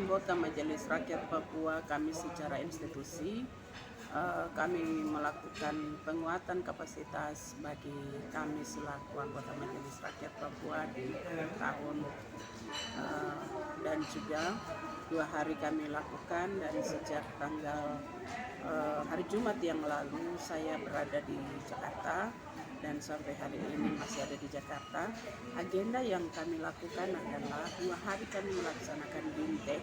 anggota Majelis Rakyat Papua, kami secara institusi, kami melakukan penguatan kapasitas bagi kami selaku anggota Majelis Rakyat Papua di akhir tahun, dan juga 2 hari kami lakukan dari sejak tanggal hari Jumat yang lalu saya berada di Jakarta dan sampai hari ini masih ada di Jakarta. Agenda yang kami lakukan adalah 2 hari kami melaksanakan BIMTEK,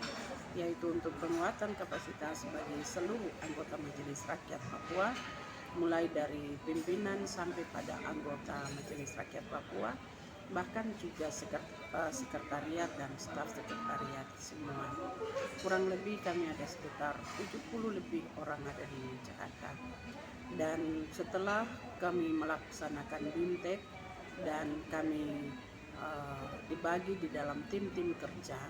yaitu untuk penguatan kapasitas bagi seluruh anggota Majelis Rakyat Papua, mulai dari pimpinan sampai pada anggota Majelis Rakyat Papua, bahkan juga sekretariat dan staf sekretariat semua. Kurang lebih kami ada sekitar 70 lebih orang ada di Jakarta. Dan setelah kami melaksanakan BIMTEK dan kami dibagi di dalam tim-tim kerja,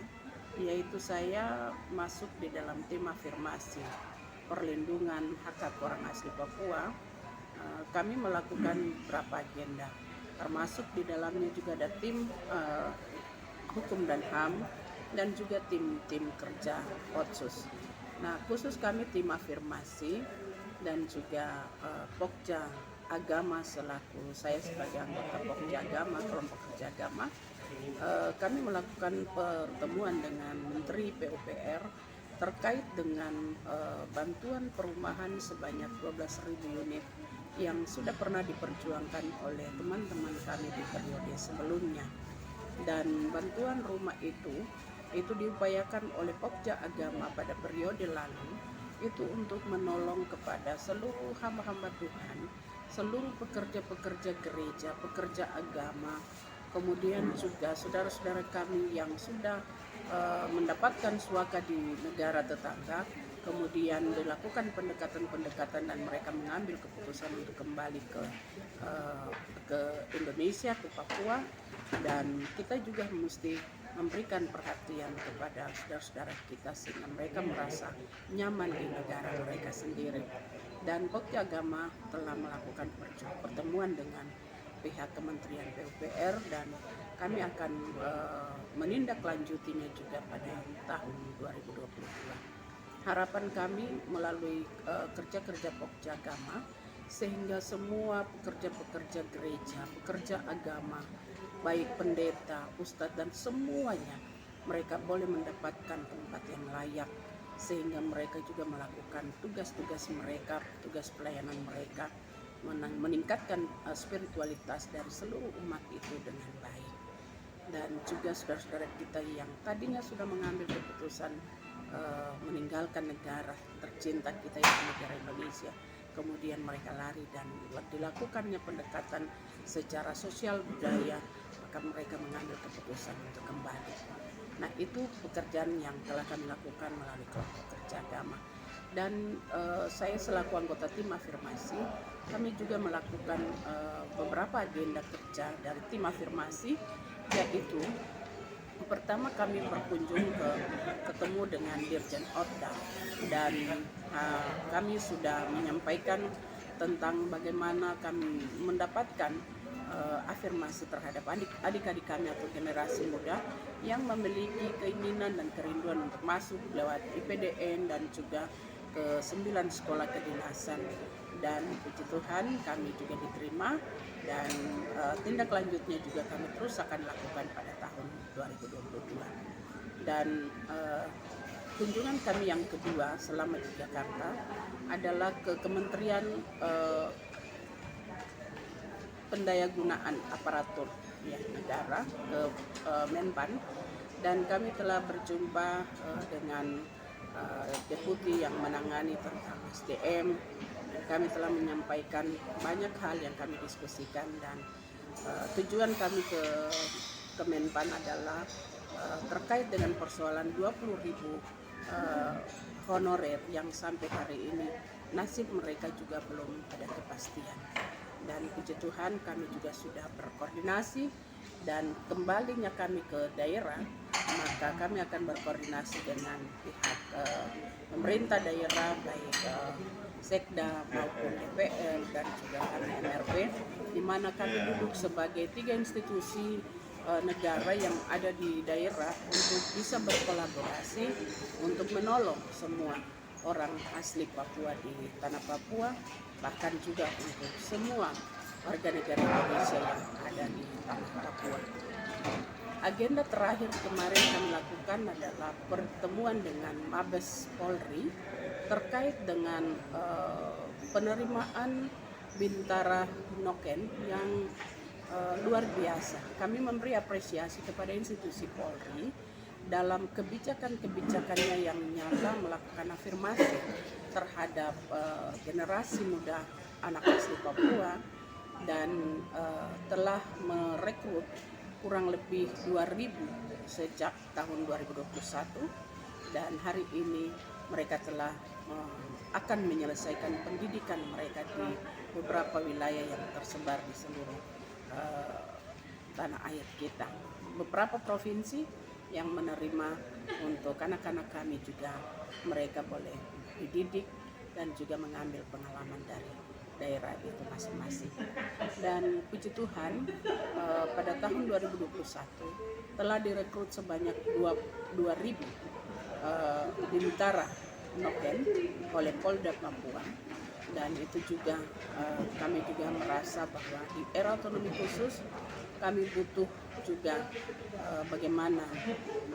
yaitu saya masuk di dalam tim afirmasi perlindungan hak orang asli Papua. Kami melakukan beberapa agenda, termasuk di dalamnya juga ada tim hukum dan HAM dan juga tim-tim kerja otsus. Nah, khusus kami tim afirmasi dan juga Pokja Agama, selaku saya sebagai anggota Pokja Agama, kelompok kerja agama, kami melakukan pertemuan dengan Menteri PUPR terkait dengan bantuan perumahan sebanyak 12.000 unit yang sudah pernah diperjuangkan oleh teman-teman kami di periode sebelumnya. Dan bantuan rumah itu diupayakan oleh Pokja Agama pada periode lalu, itu untuk menolong kepada seluruh hamba-hamba Tuhan, seluruh pekerja-pekerja gereja, pekerja agama, kemudian juga saudara-saudara kami yang sudah mendapatkan suaka di negara tetangga, kemudian dilakukan pendekatan-pendekatan dan mereka mengambil keputusan untuk kembali ke Indonesia, ke Papua, dan kita juga mesti memberikan perhatian kepada saudara-saudara kita sehingga mereka merasa nyaman di negara mereka sendiri. Dan Pokja Agama telah melakukan pertemuan dengan pihak Kementerian PUPR dan kami akan menindaklanjutinya juga pada tahun 2022. Harapan kami melalui kerja-kerja Pokja Agama sehingga semua pekerja-pekerja gereja, pekerja agama, baik pendeta, ustadz dan semuanya, mereka boleh mendapatkan tempat yang layak sehingga mereka juga melakukan tugas-tugas mereka, tugas pelayanan mereka, meningkatkan spiritualitas dari seluruh umat itu dengan baik. Dan juga saudara-saudara kita yang tadinya sudah mengambil keputusan meninggalkan negara tercinta kita yaitu negara Indonesia, kemudian mereka lari dan dilakukannya pendekatan secara sosial budaya, maka mereka mengambil keputusan untuk kembali. Nah, itu pekerjaan yang telah kami lakukan melalui kelompok kerja agama. Dan saya selaku anggota tim afirmasi, kami juga melakukan beberapa agenda kerja dari tim afirmasi, yaitu pertama kami berkunjung ketemu dengan Dirjen Otda dan kami sudah menyampaikan tentang bagaimana kami mendapatkan afirmasi terhadap adik-adik kami atau generasi muda yang memiliki keinginan dan kerinduan untuk masuk lewat IPDN dan juga ke 9 sekolah kedinasan. Dan puji Tuhan kami juga diterima dan tindak lanjutnya juga kami terus akan lakukan pada tahun 2022. Dan kunjungan kami yang kedua selama di Jakarta adalah ke Kementerian Pendayagunaan Aparatur Negara, ke Menpan, dan kami telah berjumpa dengan deputi yang menangani tentang SDM. Kami telah menyampaikan banyak hal yang kami diskusikan dan tujuan kami ke Menpan adalah terkait dengan persoalan 20.000 honorer yang sampai hari ini nasib mereka juga belum ada kepastian. Dan puji Tuhan kami juga sudah berkoordinasi dan kembalinya kami ke daerah, maka kami akan berkoordinasi dengan pihak pemerintah daerah, baik Sekda maupun DPR dan juga MRP, di mana kami duduk sebagai 3 institusi negara yang ada di daerah untuk bisa berkolaborasi untuk menolong semua orang asli Papua di tanah Papua, bahkan juga untuk semua warga negara Indonesia yang ada di tanah Papua. Agenda terakhir kemarin kami lakukan adalah pertemuan dengan Mabes Polri terkait dengan penerimaan Bintara Noken yang luar biasa. Kami memberi apresiasi kepada institusi Polri dalam kebijakan-kebijakannya yang nyata melakukan afirmasi terhadap generasi muda anak asli Papua dan telah merekrut kurang lebih 2.000 sejak tahun 2021, dan hari ini mereka telah akan menyelesaikan pendidikan mereka di beberapa wilayah yang tersebar di seluruh tanah air kita. Beberapa provinsi yang menerima untuk anak-anak kami juga mereka boleh dididik dan juga mengambil pengalaman dari daerah itu masing-masing. Dan puji Tuhan pada tahun 2021 telah direkrut sebanyak 2.000 Bintara Noken oleh Polda Papua, dan itu juga kami juga merasa bahwa di era otonomi khusus kami butuh juga bagaimana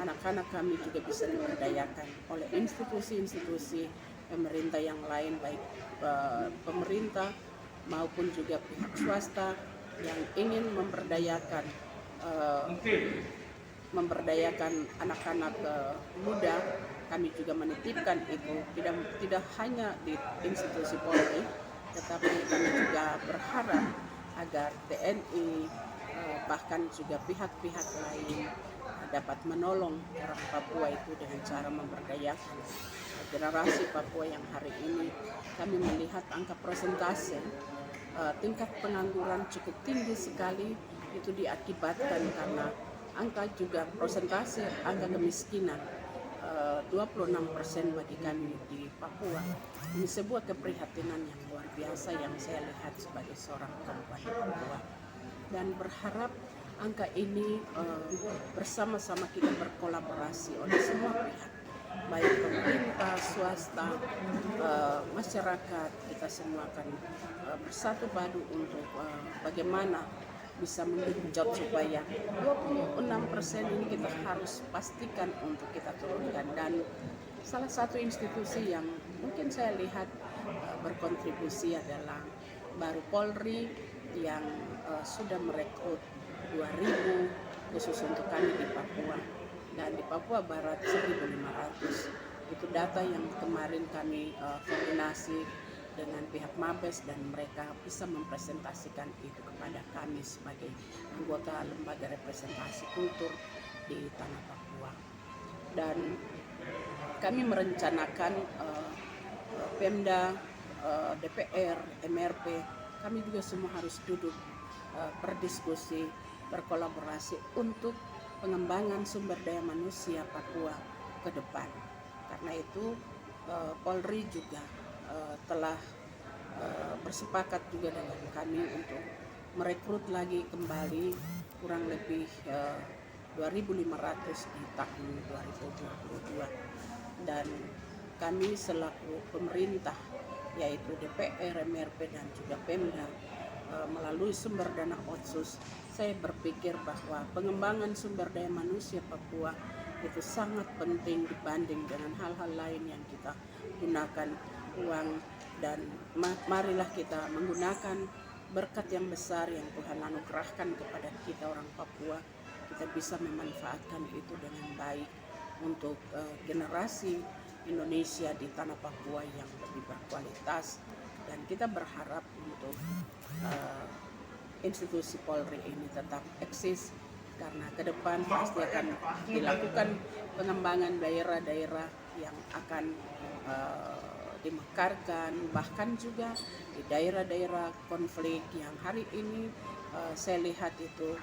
anak-anak kami juga bisa diberdayakan oleh institusi-institusi pemerintah yang lain, baik pemerintah maupun juga pihak swasta yang ingin memberdayakan anak-anak muda. Kami juga menitipkan itu tidak hanya di institusi Polri, tetapi kami juga berharap agar TNI bahkan juga pihak-pihak lain dapat menolong orang Papua itu dengan cara memberdayakan generasi Papua yang hari ini kami melihat angka persentase tingkat pengangguran cukup tinggi sekali. Itu diakibatkan karena angka juga persentase angka kemiskinan 26% bagi kami di Papua. Ini sebuah keprihatinan yang luar biasa yang saya lihat sebagai seorang perempuan di Papua, dan berharap angka ini bersama-sama kita berkolaborasi oleh semua pihak, baik pemerintah, swasta, masyarakat. Kita semua akan bersatu padu untuk bagaimana bisa menggenjot supaya 26% ini kita harus pastikan untuk kita turunkan. Dan salah satu institusi yang mungkin saya lihat berkontribusi adalah baru Polri yang sudah merekrut 2.000 khusus untuk kami di Papua, dan di Papua Barat 1.500. Itu data yang kemarin kami koordinasi dengan pihak Mabes, dan mereka bisa mempresentasikan itu kepada kami sebagai anggota lembaga representasi kultur di tanah Papua. Dan kami merencanakan Pemda, DPR, MRP, kami juga semua harus duduk berdiskusi, berkolaborasi untuk pengembangan sumber daya manusia Papua ke depan. Karena itu Polri juga telah bersepakat juga dengan kami untuk merekrut lagi kembali kurang lebih 2.500 di tahun 2022, dan kami selaku pemerintah yaitu DPR, MRP dan juga Pemda melalui sumber dana otsus, saya berpikir bahwa pengembangan sumber daya manusia Papua itu sangat penting dibanding dengan hal-hal lain yang kita gunakan uang. Dan marilah kita menggunakan berkat yang besar yang Tuhan anugerahkan kepada kita orang Papua. Kita bisa memanfaatkan itu dengan baik untuk generasi Indonesia di tanah Papua yang lebih berkualitas. Dan kita berharap untuk institusi Polri ini tetap eksis, karena ke depan pasti akan dilakukan pengembangan daerah-daerah yang akan dimekarkan, bahkan juga di daerah-daerah konflik yang hari ini saya lihat itu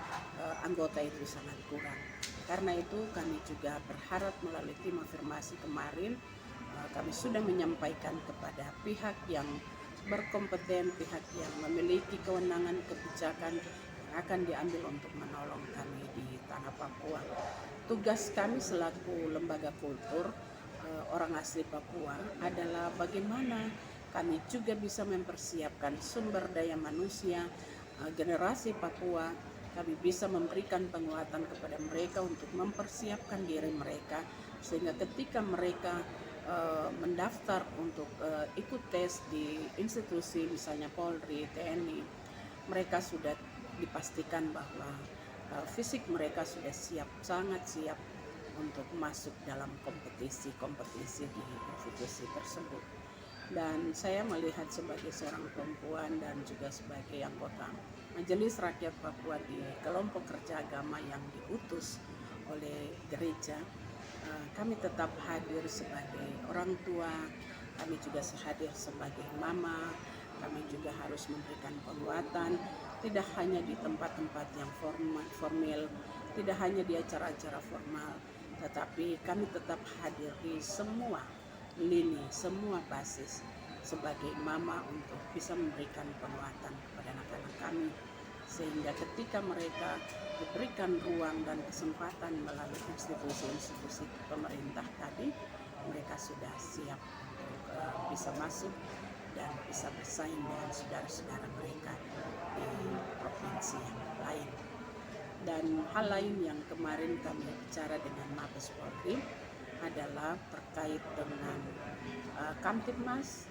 anggota itu sangat kurang. Karena itu kami juga berharap melalui tim afirmasi kemarin kami sudah menyampaikan kepada pihak yang berkompeten, pihak yang memiliki kewenangan kebijakan yang akan diambil untuk menolong kami di tanah Papua. Tugas kami selaku lembaga kultur orang asli Papua adalah bagaimana kami juga bisa mempersiapkan sumber daya manusia generasi Papua. Kami bisa memberikan penguatan kepada mereka untuk mempersiapkan diri mereka, sehingga ketika mereka mendaftar untuk ikut tes di institusi misalnya Polri, TNI, mereka sudah dipastikan bahwa fisik mereka sudah siap, sangat siap untuk masuk dalam kompetisi di institusi tersebut. Dan saya melihat sebagai seorang perempuan dan juga sebagai anggota Majelis Rakyat Papua di kelompok kerja agama yang diutus oleh gereja, kami tetap hadir sebagai orang tua, kami juga hadir sebagai mama, kami juga harus memberikan penguatan, tidak hanya di tempat-tempat yang formal, tidak hanya di acara-acara formal, tetapi kami tetap hadir di semua lini, semua basis sebagai mama untuk bisa memberikan penguatan kepada anak-anak kami, sehingga ketika mereka diberikan ruang dan kesempatan melalui institusi-institusi pemerintah tadi, mereka sudah siap untuk bisa masuk dan bisa bersaing dengan saudara-saudara mereka di provinsi yang lain. Dan hal lain yang kemarin kami bicara dengan Mabes Polri adalah terkait dengan Kamtibmas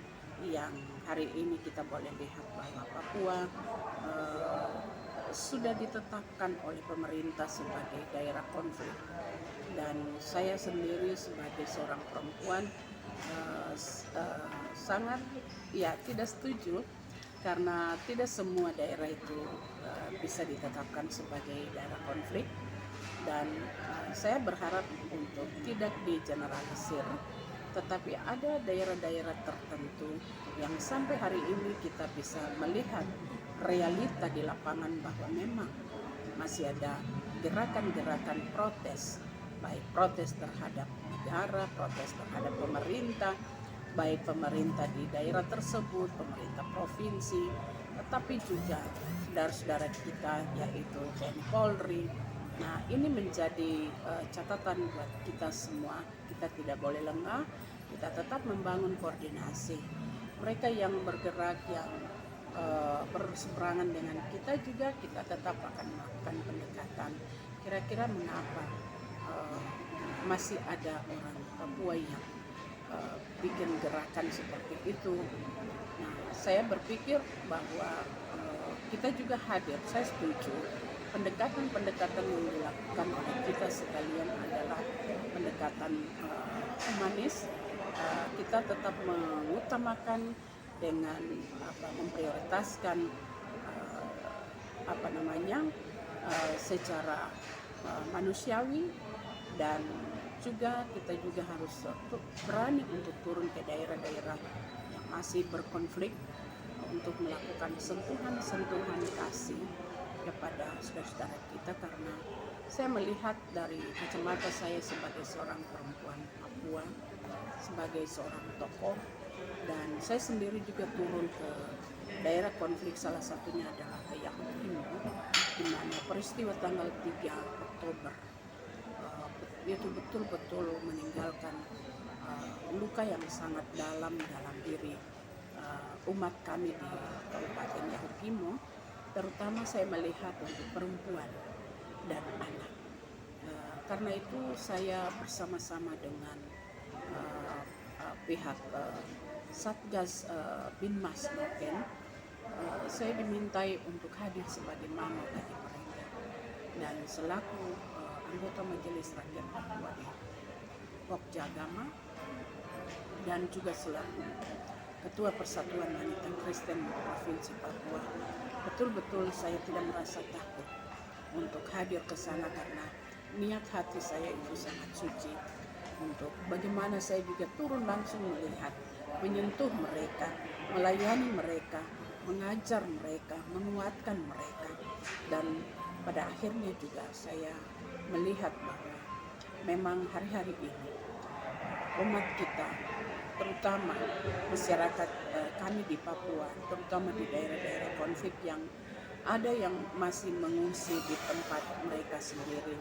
yang hari ini kita boleh lihat bahwa Papua sudah ditetapkan oleh pemerintah sebagai daerah konflik. Dan saya sendiri sebagai seorang perempuan sangat tidak setuju, karena tidak semua daerah itu bisa ditetapkan sebagai daerah konflik, dan saya berharap untuk tidak digeneralisir, tetapi ada daerah-daerah tertentu yang sampai hari ini kita bisa melihat realita di lapangan bahwa memang masih ada gerakan-gerakan protes, baik protes terhadap negara, protes terhadap pemerintah, baik pemerintah di daerah tersebut, pemerintah provinsi, tetapi juga saudara-saudara kita yaitu TNI Polri. Nah, ini menjadi catatan buat kita semua. Kita tidak boleh lengah, kita tetap membangun koordinasi. Mereka yang bergerak, yang berseberangan dengan kita juga, kita tetap akan melakukan pendekatan. Kira-kira mengapa masih ada orang Papua yang bikin gerakan seperti itu? Nah, saya berpikir bahwa kita juga hadir. Saya setuju pendekatan-pendekatan yang dilakukan oleh kita sekalian adalah pendekatan humanis. Kita tetap mengutamakan dengan memprioritaskan secara manusiawi, dan juga kita juga harus berani untuk turun ke daerah-daerah yang masih berkonflik untuk melakukan sentuhan-sentuhan kasih kepada saudara-saudara kita, karena saya melihat dari kacamata saya sebagai seorang perempuan Papua, sebagai seorang tokoh, dan saya sendiri juga turun ke daerah konflik, salah satunya adalah ke Yahukimo, di mana peristiwa tanggal 3 Oktober itu betul-betul meninggalkan luka yang sangat dalam diri umat kami di Kabupaten Yahukimo. Terutama saya melihat untuk perempuan dan anak. Karena itu saya bersama-sama dengan pihak Satgas Binmas Noken, saya dimintai untuk hadir sebagai mama bagi mereka, dan selaku anggota Majelis Rakyat Papua di Pokja Agama, dan juga selaku Ketua Persatuan Wanita Kristen Provinsi Papua, betul-betul saya tidak merasa takut untuk hadir ke sana, karena niat hati saya itu sangat suci untuk bagaimana saya juga turun langsung melihat, menyentuh mereka, melayani mereka, mengajar mereka, menguatkan mereka. Dan pada akhirnya juga saya melihat bahwa memang hari-hari ini umat kita, terutama masyarakat kami di Papua, terutama di daerah-daerah konflik yang ada yang masih mengungsi di tempat mereka sendiri,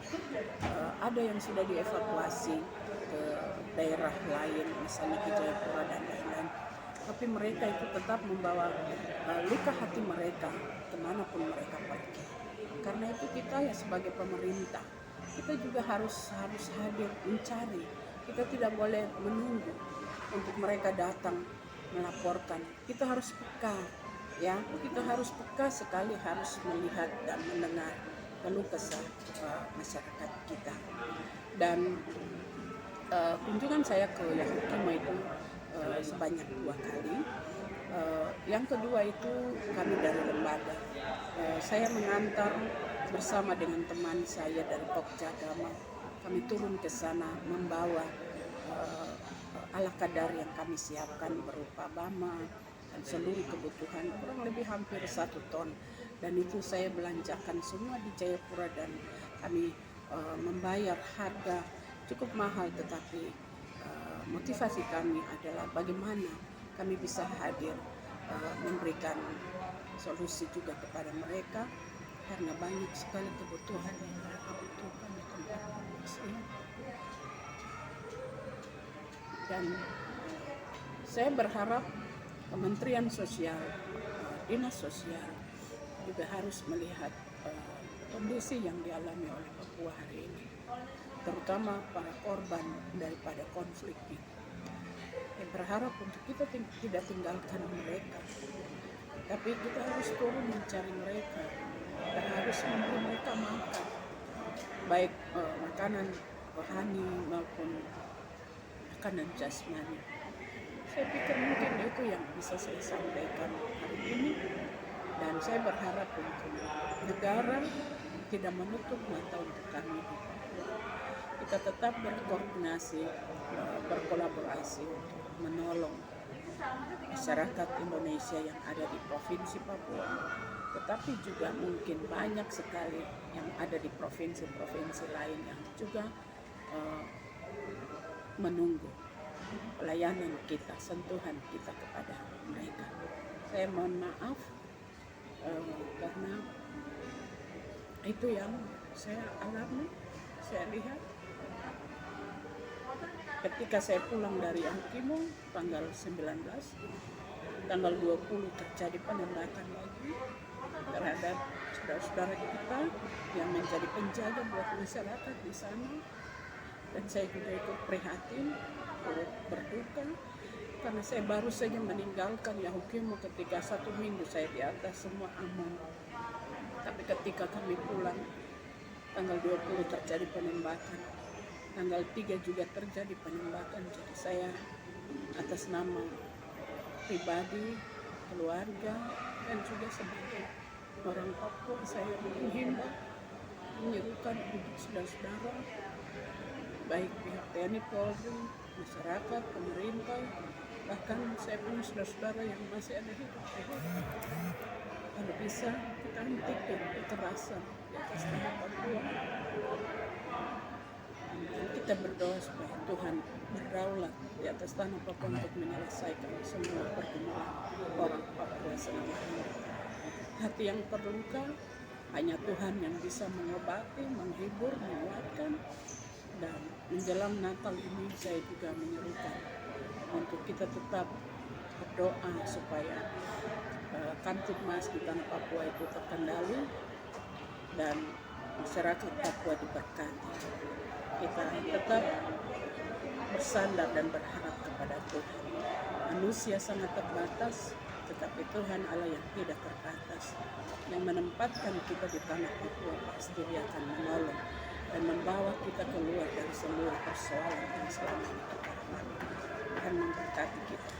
ada yang sudah dievakuasi ke daerah lain, misalnya ke Jayapura dan lain-lain. Tapi mereka itu tetap membawa luka hati mereka kemanapun mereka pergi. Karena itu kita ya sebagai pemerintah, kita juga harus hadir mencari. Kita tidak boleh menunggu untuk mereka datang melaporkan. Kita harus peka, ya. Kita harus peka sekali, harus melihat dan mendengar keluh kesah masyarakat kita. Dan kunjungan saya ke Yahukimo itu sebanyak 2 kali. Yang kedua itu kami dari lembaga. Saya mengantar bersama dengan teman saya dari Pokjagama. Kami turun ke sana membawa ala kadar yang kami siapkan berupa bama dan seluruh kebutuhan kurang lebih hampir 1 ton. Dan itu saya belanjakan semua di Jayapura dan kami membayar harga cukup mahal, tetapi motivasi kami adalah bagaimana kami bisa hadir memberikan solusi juga kepada mereka karena banyak sekali kebutuhan yang mereka butuhkan di tempat pengungsian. Dan saya berharap Kementerian Sosial, Dinas Sosial juga harus melihat kondisi yang dialami oleh Papua hari ini, terutama para korban daripada konflik ini. Saya berharap untuk kita tidak tinggalkan mereka, tapi kita harus turun mencari mereka dan harus memberi mereka makan, baik makanan rohani maupun makanan jasmani. Saya pikir mungkin itu yang bisa saya sampaikan hari ini, dan saya berharap untuk negara tidak menutup mata untuk kami di Papua. Kita tetap berkoordinasi, berkolaborasi untuk menolong masyarakat Indonesia yang ada di Provinsi Papua, tetapi juga mungkin banyak sekali yang ada di provinsi-provinsi lain yang juga menunggu pelayanan kita, sentuhan kita kepada mereka. Saya mohon maaf karena itu yang saya alami, saya lihat. Ketika saya pulang dari Yahukimo tanggal 19, tanggal 20 terjadi penembakan lagi terhadap saudara-saudara kita yang menjadi penjaga buat masyarakat di sana. Dan saya juga ikut prihatin, berduka, karena saya baru saja meninggalkan Yahukimo ketika 1 minggu saya di atas semua aman. Tapi ketika kami pulang, tanggal 20 terjadi penembakan, tanggal 3 juga terjadi penembakan. Jadi saya atas nama pribadi, keluarga, dan juga sebagai orang Papua, saya menghimbau, menyerukan untuk saudara-saudara, baik pihak TNI, Polri, masyarakat, pemerintah, bahkan saya punya saudara-saudara yang masih ada hidup. Kalau bisa kita hentikan kekerasan di atas tanah Papua. Dan kita berdoa supaya Tuhan berdaulat di atas tanah Papua untuk menyelesaikan semua pergumulan orang Papua selamanya. Hati yang terluka hanya Tuhan yang bisa mengobati, menghibur, menguatkan. Dan menjelang Natal ini saya juga menyerukan untuk kita tetap berdoa supaya Kamtipmas di tanah Papua itu terkendali dan masyarakat Papua diberkati. Kita tetap bersandar dan berharap kepada Tuhan. Manusia sangat terbatas, tetapi Tuhan Allah yang tidak terbatas, yang menempatkan kita di tanah Papua, pasti Dia akan menolong dan membawa kita keluar dari seluruh persoalan yang selama ini kita alami. Tuhan memberkati kita.